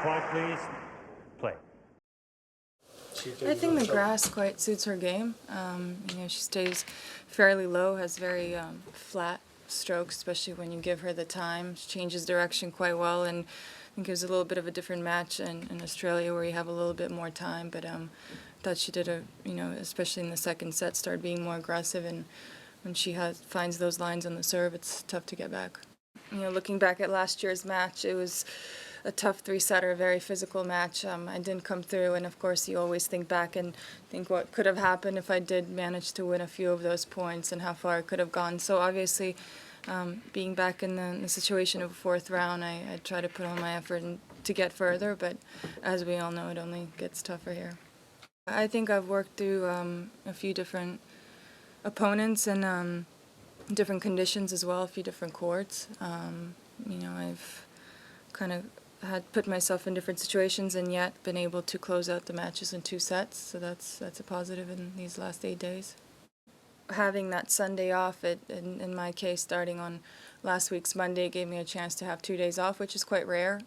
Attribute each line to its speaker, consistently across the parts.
Speaker 1: Quiet, please. Play.
Speaker 2: I think the grass quite suits her game. She stays fairly low, has very flat strokes, especially when you give her the time. She changes direction quite well, and gives a little bit of a different match in Australia where you have a little bit more time. But thought she did especially in the second set, started being more aggressive, and when she finds those lines on the serve, it's tough to get back. Looking back at last year's match, it was a tough three-setter, a very physical match. I didn't come through, and of course you always think back and think what could have happened if I did manage to win a few of those points and how far it could have gone. So obviously, being back in the situation of a fourth round, I try to put all my effort to get further, but as we all know, it only gets tougher here. I think I've worked through a few different opponents and different conditions as well, a few different courts. I've kind of had put myself in different situations and yet been able to close out the matches in 2 sets, so that's a positive in these last 8 days. Having that Sunday off, in my case, starting on last week's Monday, gave me a chance to have 2 days off, which is quite rare.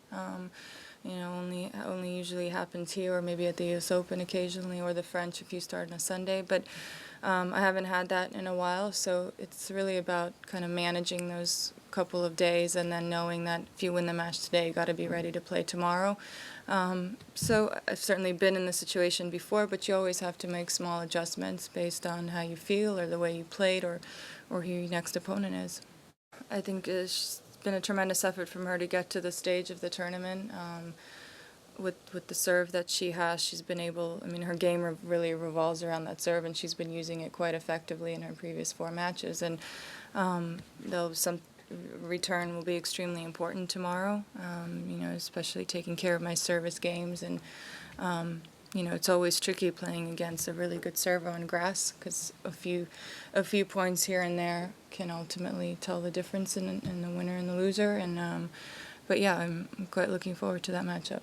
Speaker 2: Only usually happens here, or maybe at the US Open occasionally, or the French if you start on a Sunday. But I haven't had that in a while, so it's really about kind of managing those couple of days and then knowing that if you win the match today, you got to be ready to play tomorrow. So I've certainly been in this situation before, but you always have to make small adjustments based on how you feel or the way you played or who your next opponent is. I think it's been a tremendous effort from her to get to the stage of the tournament. With the serve that she has, she's been able, her game really revolves around that serve, and she's been using it quite effectively in her previous 4 matches. And some return will be extremely important tomorrow, especially taking care of my service games. And, it's always tricky playing against a really good server on grass because a few points here and there can ultimately tell the difference in the winner and the loser. And but yeah, I'm quite looking forward to that matchup.